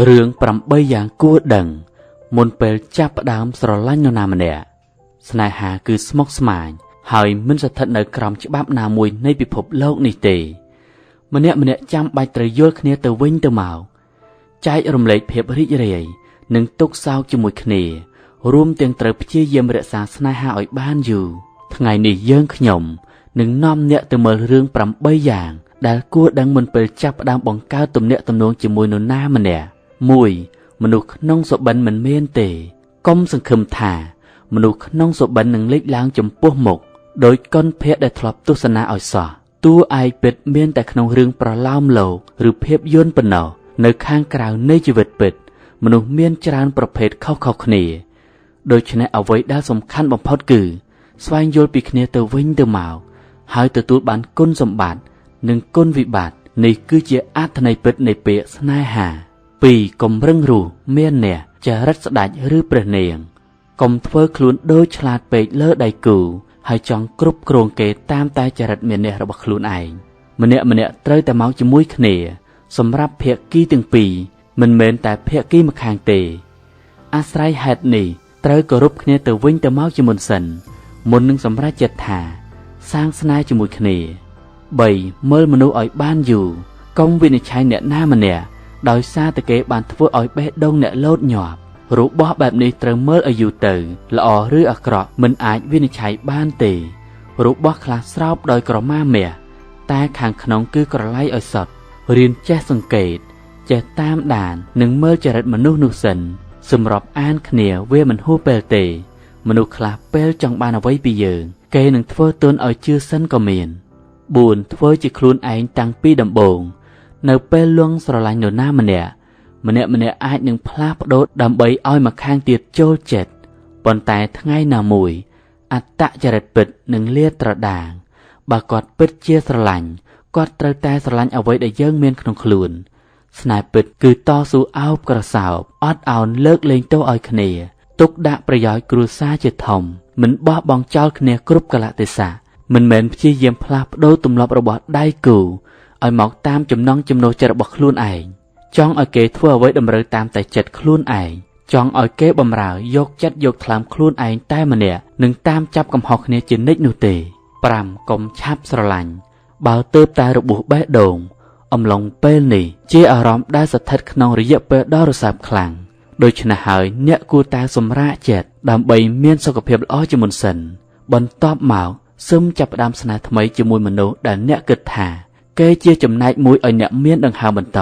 រឿង8យ៉ាងគួរដឹងមុនពេលចាប់ផ្ដើមស្រឡាញ់នរណាម្នាក់ស្នេហាគឺស្មុគស្មាញហើយមិនស្ថិតនៅក្រោមច្បាប់ណាមួយនៃពិភពលោកនេះទេម្នាក់ចាំបាច់ត្រូវយល់គ្នាទៅវិញទៅមកចែករំលែកភាពរីករាយនិងទុក្ខសោកជាមួយគ្នារួមទាំងត្រូវព្យាយាមរក្សាស្នេហាឲ្យបានយូរថ្ងៃនេះយើងខ្ញុំនឹងនាំអ្នកទៅមើលរឿង8យ៉ាងដែលគួរដឹងមុនពេលចាប់ផ្ដើមបង្កើតទំនាក់ទំនងជាមួយនរណាម្នាក់ 1. មនុស្សក្នុងសុបិនមិនមានទេកុំសង្ឃឹមថាមនុស្សក្នុងសុបិននឹងលេចឡើងចំពោះមុខដោយកុនភៈដែលធ្លាប់ទស្សនាឲ្យសោះតួឯកពិតមានតែក្នុងរឿងប្រលោមលោកឬភាពយន្តប៉ុណ្ណោះនៅខាងក្រៅនៃជីវិតពិតមនុស្សមានច្រើនប្រភេទខុសៗគ្នាដូច្នេះអ្វីដែលសំខាន់បំផុតគឺស្វែងយល់ពីគ្នាទៅវិញទៅមកហើយទទួលបានគុណសម្បត្តិនិងគុណវិបត្តិនេះគឺជាអត្ថន័យពិតនៃពាក្យស្នេហា 2. កុំរឹងរូសមានអ្នកចរិតស្ដេចឬព្រះនាងកុំធ្វើខ្លួនដូចឆ្លាតពេកលើដៃគូហើយចង់គ្រប់គ្រងគេតាមតែចរិតមានអ្នករបស់ខ្លួនឯងម្នាក់ត្រូវតែមកជាមួយគ្នាសម្រាប់ភាគីទាំងពីរមិនមែនតែភាគីម្ខាងទេអាស្រ័យហេតុនេះត្រូវគោរពគ្នាទៅវិញទៅមកជាមុនសិនមុននឹងសម្រេចចិត្តថាសាងស្នេហ៍ជាមួយគ្នា 3. មើលមនុស្សឲ្យបានយូរកុំវិនិច្ឆ័យអ្នកណាម្នាក់ដោយសារតែគេបានធ្វើឲ្យបេះដូងអ្នកលោតញាប់របស់បែបនេះត្រូវមើលឲ្យយូរទៅល្អឬអាក្រក់មិនអាចវិនិច្ឆ័យបានទេរបស់ខ្លះស្រោបដោយក្រមាមាសតែខាងក្នុងគឺក្រឡៃឲ្យសុទ្ធរៀនចេះសង្កេតចេះតាមដាននិងមើលចរិតមនុស្សនោះសិនសម្រាប់អានគ្នាវាមិនហួសពេលទេមនុស្សខ្លះពេលចង់បានអ្វីពីយើងគេនឹងធ្វើទន់ឲ្យជឿសិនក៏មាន 4. ធ្វើជាខ្លួនឯងតាំងពីដំបូងនៅពេលលងស្រឡាញ់នរណាម្នាក់អាចនឹងផ្លាស់ប្ដូរដើម្បីឲ្យម្ខាងទៀតចូលចិត្តប៉ុន្តែថ្ងៃណាមួយអត្តចរិតពិតនឹងលាតត្រដាងបើគាត់ពិតជាស្រឡាញ់គាត់ត្រូវតែស្រឡាញ់អ្វីដែលយើងមានក្នុងខ្លួនស្នេហ៍ពិតគឺតស៊ូអោបក្រសោបអត់ឱនលើកលែងទោសឲ្យគ្នាទុកដាក់ប្រយោជន៍គ្រួសារជាធំមិនបោះបង់ចោលគ្នាគ្រប់កលៈទេសៈមិនមែនព្យាយាមផ្លាស់ប្ដូរទម្លាប់របស់ដៃគូឲ្យមកតាមចំណង់ចំណូលចិត្តរបស់ខ្លួនឯងចង់ឲ្យគេធ្វើអ្វីតម្រូវតាមតែចិត្តខ្លួនឯងចង់ឲ្យគេបំរើយកចិត្តយកថ្លើមខ្លួនឯងតែម្នាក់នឹងតាមចាប់កំហុសគ្នាជានិច្ចនោះទេ 5. កុំឆាប់ស្រឡាញ់បើទើបតែរបួសបេះដូងអំឡុងពេលនេះជាអារម្មណ៍ដែលស្ថិតក្នុងរយៈពេលដ៏រសើបខ្លាំងដូច្នេះហើយអ្នកគួរតែសម្រាកចិត្តដើម្បីមានសុខភាពល្អជាមុនសិនបន្ទាប់មកស៊ឹមចាប់ផ្ដើមស្នេហ៍ថ្មីជាមួយមនុស្សដែលអ្នកគិតថាគេជាចំណែកមួយឲ្យអ្នកមានដង្ហើមបន្ត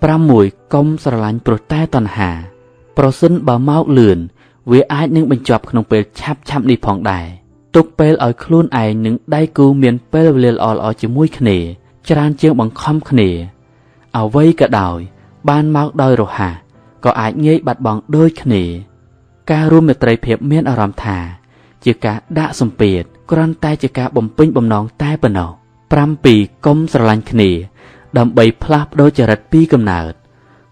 6. កុំស្រឡាញ់ព្រោះតែតណ្ហាប្រសិនបើមកលឿនវាអាចនឹងបញ្ចប់ក្នុងពេលឆាប់នេះផងដែរទុកពេលឲ្យខ្លួនឯងនិងដៃគូមានពេលវេលាល្អៗជាមួយគ្នាច្រើនជាងបង្ខំគ្នាអ្វីក៏ដោយបានមកដោយរហ័សក៏អាចងាយបាត់បង់ដូចគ្នាការរួមមេត្រីភាពមានអារម្មណ៍ថាជាការដាក់សម្ពាធគ្រាន់តែជាការបំពេញបំណងតែប៉ុណ្ណោះ 7. កុំស្រឡាញ់គ្នាដើម្បីផ្លាស់ប្ដូរចរិតពីកំណើត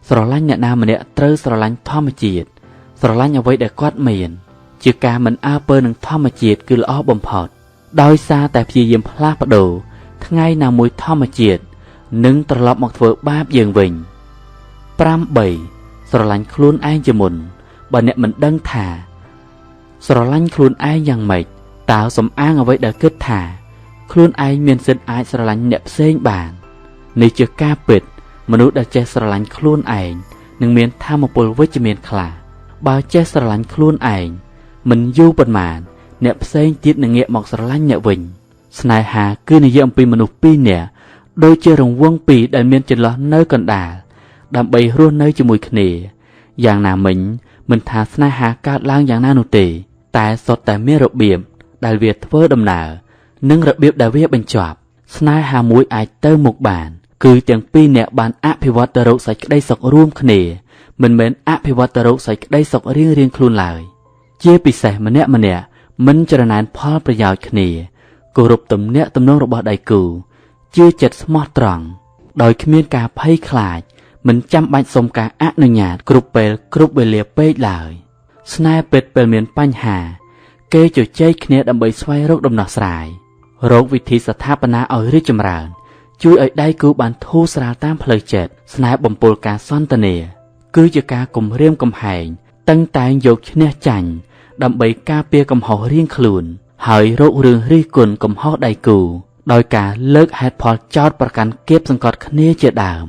ស្រឡាញ់អ្នកណាម្នាក់ត្រូវស្រឡាញ់ធម្មជាតិស្រឡាញ់អ្វីដែលគាត់មានជាការមិនអើពើនឹងធម្មជាតិគឺល្អបំផុតដោយសារតែព្យាយាមផ្លាស់ប្ដូរថ្ងៃណាមួយធម្មជាតិនឹងត្រឡប់មកធ្វើបាបយើងវិញ 8. ស្រឡាញ់ខ្លួនឯងជាមុនបើអ្នកមិនដឹងថាស្រឡាញ់ខ្លួនឯងយ៉ាងម៉េចតើសំអាងអ្វីដែលគិតថាខ្លួនឯងមានសិទ្ធិអាចស្រឡាញ់អ្នកផ្សេងបាននេះជាការពិតមនុស្សដែលចេះស្រឡាញ់ខ្លួនឯងនឹងមានថាមពលវិជ្ជមានខ្លះបើចេះស្រឡាញ់ខ្លួនឯងមិនយូរប៉ុន្មានអ្នកផ្សេងទៀតនឹងងាកមកស្រឡាញ់អ្នកវិញស្នេហាគឺនិយាយអំពីមនុស្សពីរនាក់ដូចជារង្វង់ពីរដែលមានចន្លោះនៅកណ្ដាលដើម្បីរស់នៅជាមួយគ្នាយ៉ាងណាមិញមិនថាស្នេហាកើតឡើងយ៉ាងណានោះទេតែសុទ្ធតែមានរបៀបដែលវាធ្វើដំណើរនិងរបៀបដែលវាបញ្ចប់ស្នេហាមួយអាចទៅមុខបានគឺទាំងពីរនាក់បានអភិវឌ្ឍទៅរកសេចក្តីសុខរួមគ្នាមិនមែនអភិវឌ្ឍទៅរកសេចក្តីសុខរៀងៗខ្លួនឡើយជាពិសេសម្នាក់មិនច្រណែនផលប្រយោជន៍គ្នាគោរពទំនាក់ទំនងរបស់ដៃគូជឿចិត្តស្មោះត្រង់ដោយគ្មានការភ័យខ្លាចមិនចាំបាច់សុំការអនុញ្ញាតគ្រប់ពេលគ្រប់វេលាពេកឡើយស្នេហ៍ពិតពេលមានបញ្ហាគេជជែកគ្នាដើម្បីស្វែងរកដំណោះស្រាយរកវិធីស្ថាបនាឲ្យរីកចម្រើនជួយឲ្យដៃគូបានធូរស្រាលតាមផ្លូវចិត្តស្នេហ៍បំពុលការសន្ទនា គឺជាការគំរាមកំហែងតឹងតែងយកឈ្នះចាញ់ដើម្បីការពារកំហុសរៀងខ្លួនហើយរករឿងរិះគន់កំហុសដៃគូដោយការលើកហេតុផលចោទប្រកាន់គាបសង្កត់គ្នាជាដើម